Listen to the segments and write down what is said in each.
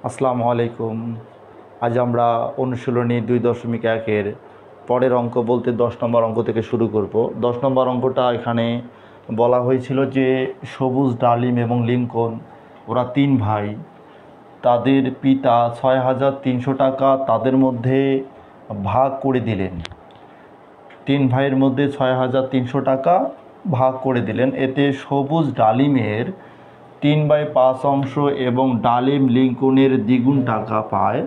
আসসালামু আলাইকুম। আজ আমরা অনুশীলনী 2.1-এর পরের অঙ্ক বলতে 10 নম্বর অঙ্ক থেকে শুরু করব। 10 নম্বর অঙ্কটা এখানে বলা হয়েছিল যে সবুজ, ডালিম এবং লিঙ্কন ওরা 3 ভাই, তাদের পিতা 6,300 টাকা তাদের মধ্যে ভাগ করে দিলেন। 3 ভাইয়ের মধ্যে 6,300 টাকা ভাগ করে দিলেন। এতে সবুজ ডালিমের 3/5 অংশ এবং ডালিম লিঙ্কনের দ্বিগুণ টাকা পায়।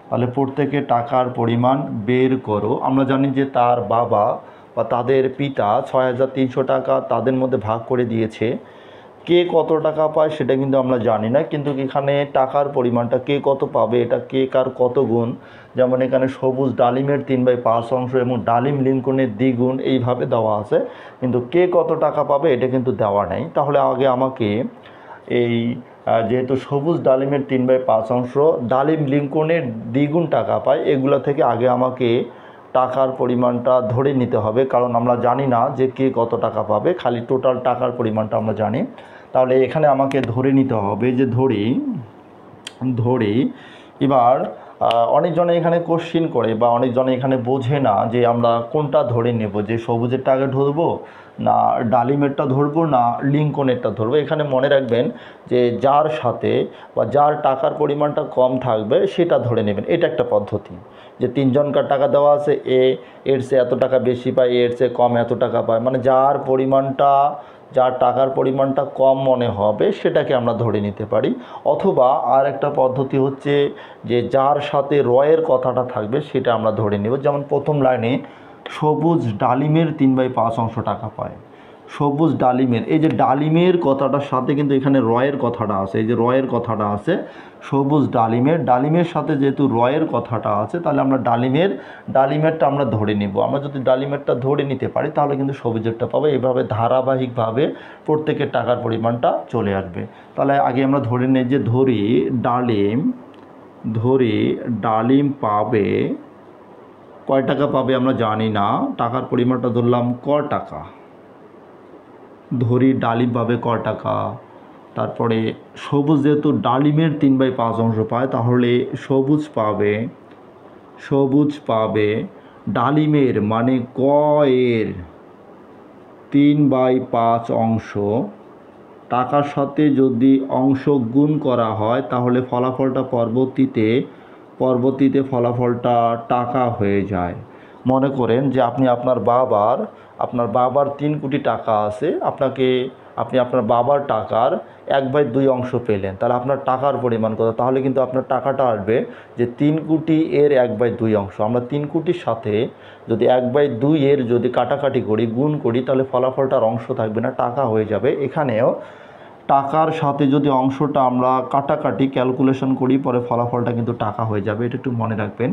তাহলে প্রত্যেকে টাকার পরিমাণ বের করো। আমরা জানি যে তার বাবা বা তাদের পিতা 6,300 টাকা তাদের মধ্যে ভাগ করে দিয়েছে। কে কত টাকা পায় সেটা কিন্তু আমরা জানি না, কিন্তু এখানে টাকার পরিমাণটা কে কত পাবে এটা কে কার কত গুণ, যেমন এখানে সবুজ ডালিমের 3/5 অংশ এবং ডালিম লিঙ্কনের দ্বিগুণ এইভাবে দেওয়া আছে, কিন্তু কে কত টাকা পাবে এটা কিন্তু দেওয়া নেই। তাহলে আগে আমাকে এই যেহেতু সবুজ ডালিমের 3/5 অংশ, ডালিম লিঙ্কনের দ্বিগুণ টাকা পায়, এগুলো থেকে আগে আমাকে টাকার পরিমাণটা ধরে নিতে হবে, কারণ আমরা জানি না যে কে কত টাকা পাবে, খালি টোটাল টাকার পরিমাণটা আমরা জানি। তাহলে এখানে আমাকে ধরে নিতে হবে যে ধরি এবার অনেকজনে এখানে কোশ্চিন করে বা অনেকজনে এখানে বোঝে না যে আমরা কোনটা ধরে নেব, যে সবুজেরটা আগে ধরবো না ডালিমেরটা ধরবো না লিঙ্কনেরটা ধরবো। এখানে মনে রাখবেন যে যার সাথে বা যার টাকার পরিমাণটা কম থাকবে সেটা ধরে নেবেন। এটা একটা পদ্ধতি, যে তিনজনকার টাকা দেওয়া আছে, এর চেয়ে এত টাকা বেশি পায়, এর চেয়ে কম এত টাকা পায়, মানে যার টাকার পরিমাণটা কম মনে হবে সেটাকে আমরা ধরে নিতে পারি। অথবা আর একটা পদ্ধতি হচ্ছে যে যার সাথে রয়ের কথাটা থাকবে সেটা আমরা ধরে নেব। যেমন প্রথম লাইনে সবুজ ডালিমের 3/5 অংশ টাকা পায়। সবুজ ডালিমের, এই যে ডালিমের কথাটার সাথে কিন্তু এখানে রয়ের কথাটা আছে, এই যে রয়ের কথাটা আছে সবুজ ডালিমের সাথে যেহেতু রয়ের কথাটা আছে, তাহলে আমরা ডালিমেরটা আমরা ধরে নিব। আমরা যদি ডালিমেরটা ধরে নিতে পারি তাহলে কিন্তু সবুজেরটা পাবো। এভাবে ধারাবাহিকভাবে প্রত্যেকের টাকার পরিমাণটা চলে আসবে। তাহলে আগে আমরা ধরে নিই যে ডালিম পাবে, কয় টাকা পাবে আমরা জানি না, টাকার পরিমাণটা ধরলাম ক টাকা। ধরি ডালিম পাবে ক টাকা। তারপরে সবুজ যেহেতু ডালিমের 3/5 অংশ পায়, তাহলে সবুজ পাবে ডালিমের মানে ক এর 3/5 অংশ। টাকার সাথে যদি অংশ গুণ করা হয় তাহলে ফলাফলটা পরবর্তীতে ফলাফলটা টাকা হয়ে যায়। মনে করেন যে আপনি আপনার বাবার 3 কোটি টাকা আছে, আপনি আপনার বাবার টাকার 1/2 অংশ পেলেন, তাহলে আপনার টাকার পরিমাণ কত? তাহলে কিন্তু আপনার টাকাটা আসবে যে 3 কোটি এর 1/2 অংশ। আমরা 3 কোটির সাথে যদি 1/2 এর যদি কাটাকাটি করি, গুণ করি, তাহলে ফলাফলটার অংশ থাকবে না, টাকা হয়ে যাবে। এখানেও টাকার সাথে যদি অংশটা আমরা কাটাকাটি ক্যালকুলেশন করি, পরে ফলাফলটা কিন্তু টাকা হয়ে যাবে, এটা একটু মনে রাখবেন।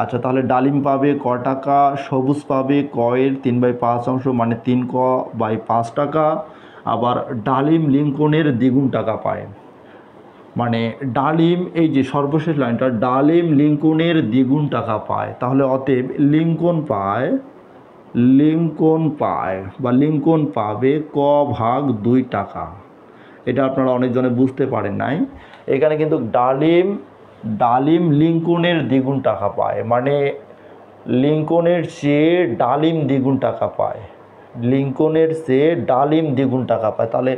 আচ্ছা, তাহলে ডালিম পাবে ক টাকা, সবুজ পাবে ক এর 3/5 অংশ মানে 3 ক/5 টাকা। আবার ডালিম লিঙ্কনের দ্বিগুণ টাকা পায়, মানে ডালিম, এই যে সর্বশেষ লাইনটা, ডালিম লিঙ্কনের দ্বিগুণ টাকা পায়। তাহলে অতএব লিঙ্কন পাবে ক/2 টাকা। এটা আপনারা অনেকজনে বুঝতে পারেন নাই। এখানে কিন্তু ডালিম লিঙ্কনের দ্বিগুণ টাকা পায়, মানে লিঙ্কনের চেয়ে ডালিম দ্বিগুণ টাকা পায়, তাহলে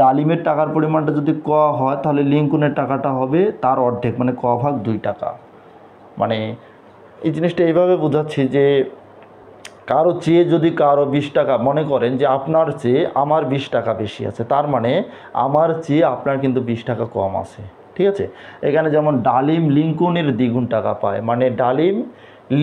ডালিমের টাকার পরিমাণটা যদি ক হয় তাহলে লিঙ্কনের টাকাটা হবে তার অর্ধেক, মানে ক/2 টাকা। মানে এই জিনিসটা এইভাবে বোঝাচ্ছি যে কারো চেয়ে যদি কারো 20 টাকা, মনে করেন যে আপনার চেয়ে আমার 20 টাকা বেশি আছে, তার মানে আমার চেয়ে আপনার কিন্তু 20 টাকা কম আছে, ঠিক আছে। এখানে যেমন ডালিম লিঙ্কনের দ্বিগুণ টাকা পায়, মানে ডালিম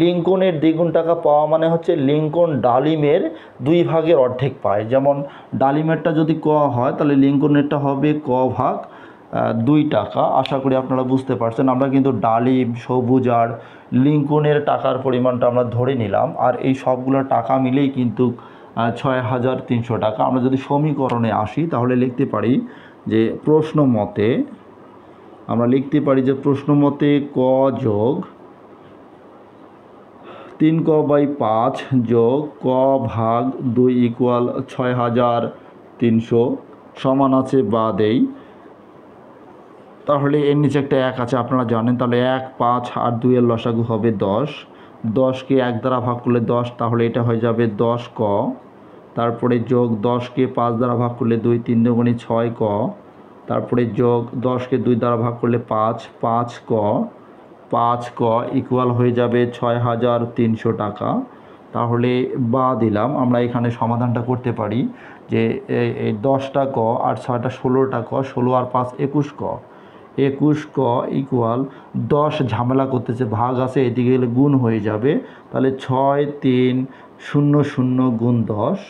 লিঙ্কনের দ্বিগুণ টাকা পাওয়া মানে হচ্ছে লিঙ্কন ডালিমের 2 ভাগের অর্ধেক পায়। যেমন ডালিমেরটা যদি ক হয় তাহলে লিঙ্কনেরটা হবে ক/2 টাকা। আশা করি আপনারা বুঝতে পারছেন। আমরা কিন্তু ডালিম, সবুজ আর লিঙ্কনের টাকার পরিমাণটা আমরা ধরে নিলাম, আর এই সবগুলো টাকা মিলেই কিন্তু 6,300 টাকা। আমরা যদি সমীকরণে আসি তাহলে লিখতে পারি যে প্রশ্ন মতে ক যোগ 3ক/5 যোগ ক/2 ইকুয়াল 6,300 সমান আছে বা দেই তাহলে এর নিচে একটা 1 আছে আপনারা জানেন, তাহলে 1, 5 আর 2 এর লসাগু হবে 10। 10কে 1 দ্বারা ভাগ করলে 10, তাহলে এটা হয়ে যাবে 10 ক। তারপরে যোগ 10কে 5 দ্বারা ভাগ করলে 2, 3 দুগুণে 6 ক। তারপরে যোগ 10কে 2 দ্বারা ভাগ করলে 5, 5 ক। 5 ক ইকুয়াল হয়ে যাবে 6,300 টাকা। তাহলে বা দিলাম, আমরা এখানে সমাধানটা করতে পারি যে এই 10টা ক আর 6টা 16টা ক, 16 আর 5 21 ক। 21 ক ইকুয়াল 10, ঝামেলা করতেছে, ভাগ আছে, এদিকে গেলে গুণ হয়ে যাবে। তাহলে 6, 3, 0, 0 গুণ 10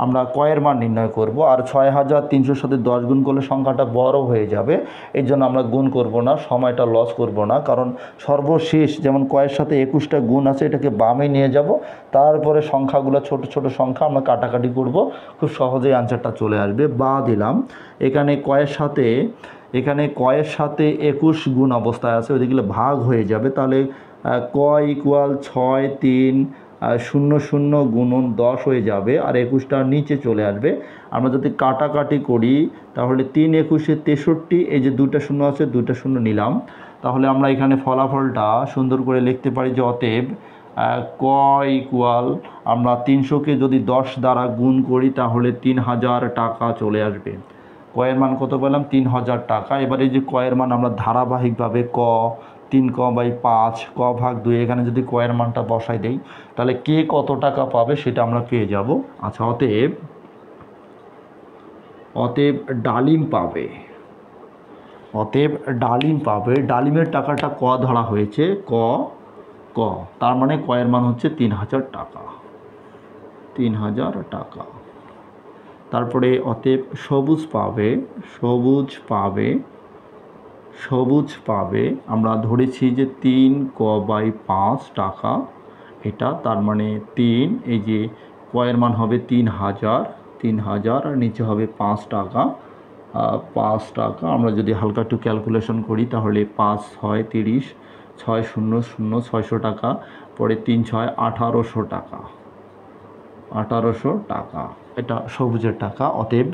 আমরা কয়ের মান নির্ণয় করব। আর 6,300 সাথে 10 গুণ করলে সংখ্যাটা বড় হয়ে যাবে, এই জন্য আমরা গুণ করব না, সময়টা লস করব না। কারণ সর্বশেষ যেমন কয়ের সাথে 21টা গুণ আছে, এটাকে বামে নিয়ে যাব, তারপরে সংখ্যাগুলো ছোট ছোট সংখ্যা আমরা কাটাকাটি করব, খুব সহজেই আনসারটা চলে আসবে। বা দিলাম, এখানে কয়ের সাথে 21 গুণ অবস্থায় আছে, ওইদিকে ভাগ হয়ে যাবে। তাহলে ক ইকুয়াল 6, 3, 0, 0 গুণন 10 হয়ে যাবে, আর 21টার নিচে চলে আসবে। আমরা যদি কাটাকাটি করি তাহলে 3 21 63, এই যে 2টা শূন্য আছে, 2টা শূন্য নিলাম। তাহলে আমরা এখানে ফলাফলটা সুন্দর করে লিখতে পারি যে অতএব ক ইকুয়াল, আমরা 300কে যদি 10 দ্বারা গুণ করি তাহলে 3,000 টাকা চলে আসবে। কয়ের মান কত পেলাম? 3,000 টাকা। এবার এই যে কয়ের মান আমরা ধারাবাহিকভাবে 3ক/5 ক/2, এখানে যদি কয়ের মানটা বসাই দেই তাহলে কে কত টাকা পাবে সেটা আমরা পেয়ে যাব। আচ্ছা, অতএব ডালিম পাবে, ডালিমের টাকাটা ক ধরা হয়েছে, ক, তার মানে কয়ের মান হচ্ছে 3,000 টাকা। তারপরে অতএব সবুজ পাবে আমরা ধরেছি যে 3ক/5 টাকা, এটা তার মানে 3, এই যে কয়ের মান হবে 3,000 আর নিচে হবে 5 টাকা। আমরা যদি হালকা একটু ক্যালকুলেশন করি তাহলে 5 6 30, 6 0 0 600 টাকা, পরে 3 6 1800 টাকা, এটা সবুজের টাকা। অতএব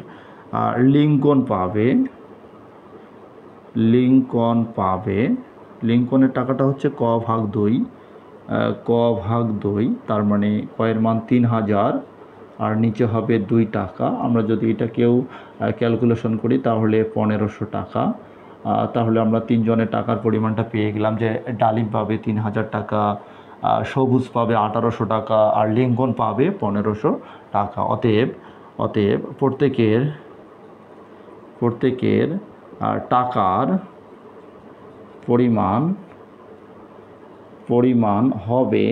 লিঙ্কনের টাকাটা হচ্ছে ক/2, তার মানে কয়ের মান 3,000 আর নিচে হবে 2 টাকা। আমরা যদি এটাকেও ক্যালকুলেশন করি তাহলে 1,500 টাকা। তাহলে আমরা তিনজনের টাকার পরিমাণটা পেয়ে গেলাম যে ডালিম পাবে 3,000 টাকা, সবুজ পাবে 1,800 টাকা, আর লিঙ্কন পাবে 1,500 টাকা। অতএব প্রত্যেকের টাকার পরিমাণ হবে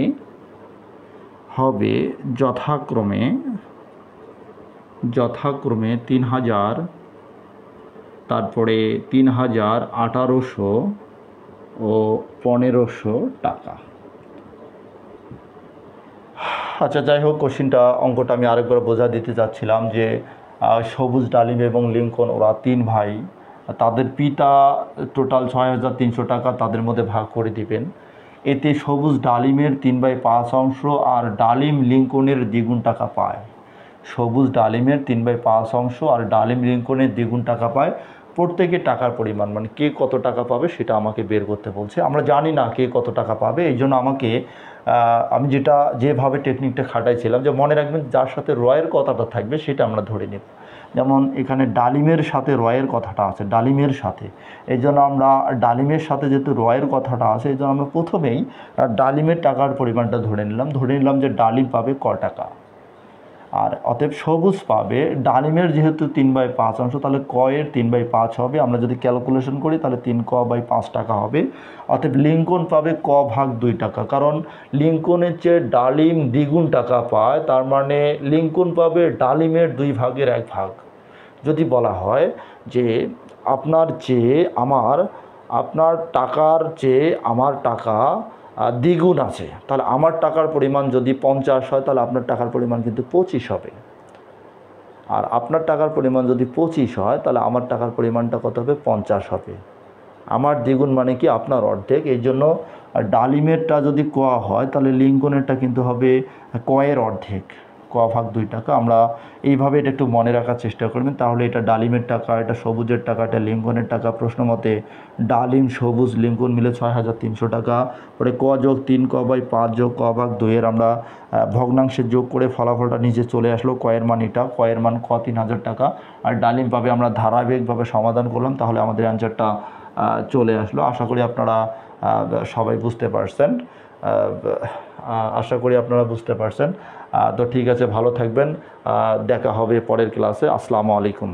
যথাক্রমে 3,000, তারপরে 3,000, 1,800 ও 1,500 টাকা। আচ্ছা, যাই হোক, অঙ্কটা আমি আরেকবার বোঝা দিতে চাচ্ছিলাম যে সবুজ, ডালিম এবং লিঙ্কন, ওরা 3 ভাই, তাদের পিতা টোটাল 6,300 টাকা তাদের মধ্যে ভাগ করে দিবেন। এতে সবুজ ডালিমের 3/5 অংশ আর ডালিম লিঙ্কনের দ্বিগুণ টাকা পায়। সবুজ ডালিমের 3/5 অংশ আর ডালিম লিঙ্কনের দ্বিগুণ টাকা পায়। প্রত্যেকের টাকার পরিমাণ, মানে কে কত টাকা পাবে সেটা আমাকে বের করতে বলছে। আমরা জানি না কে কত টাকা পাবে, এই জন্য আমি যেভাবে টেকনিকটা খাটাইছিলাম, যে মনে রাখবেন যার সাথে রয়ের কথাটা থাকবে সেটা আমরা ধরে নেব। যেমন এখানে ডালিমের সাথে রয়ের কথাটা আছে, ডালিমের সাথে, এই জন্য আমরা ডালিমের সাথে যেহেতু রয়ের কথাটা আছে, এই জন্য আমরা প্রথমেই ডালিমের টাকার পরিমাণটা ধরে নিলাম যে ডালিম পাবে ক টাকা। আর অতএব সবুজ পাবে, ডালিমের যেহেতু 3/5 অংশ, তাহলে কয়ের 3/5 হবে। আমরা যদি ক্যালকুলেশন করি তাহলে 3ক/5 টাকা হবে। অতএব লিঙ্কন পাবে ক/2 টাকা, কারণ লিঙ্কনের চেয়ে ডালিম দ্বিগুণ টাকা পায়, তার মানে লিঙ্কন পাবে ডালিমের 2 ভাগের 1 ভাগ। যদি বলা হয় যে আপনার টাকার চেয়ে আমার টাকা দ্বিগুণ আছে, তাহলে আমার টাকার পরিমাণ যদি 50 হয় তাহলে আপনার টাকার পরিমাণ কিন্তু 25 হবে। আর আপনার টাকার পরিমাণ যদি 25 হয় তাহলে আমার টাকার পরিমাণটা কত হবে? 50 হবে। আমার দ্বিগুণ মানে কি? আপনার অর্ধেক। এই জন্য ডালিমেরটা যদি ক হয় তাহলে লিঙ্কনেরটা কিন্তু হবে কয়ের অর্ধেক। ক ভাগ 2 টাকা। আমরা এইভাবে এটা একটু মনে রাখার চেষ্টা করবেন, তাহলে এটা ডালিমের টাকা, এটা সবুজের টাকা, এটা লিঙ্কনের টাকা। প্রশ্ন মতে ডালিম, সবুজ, লিঙ্কন মিলে 6,300 টাকা। পরে ক যোগ 3 ক বাই 5 যোগ ক ভাগ 2 এর আমরা ভগ্নাংশে যোগ করে ফলাফলটা নিচে চলে আসলো। কয়ের মান এটা, কয়ের মান ক 3,000 টাকা। আর ডালিম পাবে আমরা ধারাবাহিকভাবে সমাধান করলাম, তাহলে আমাদের অ্যান্সারটা চলে আসলো। আশা করি আপনারা সবাই বুঝতে পারছেন। আশা করি আপনারা বুঝতে পারছেন। তো ঠিক আছে, ভালো থাকবেন, দেখা হবে পরের ক্লাসে। আসসালামু আলাইকুম।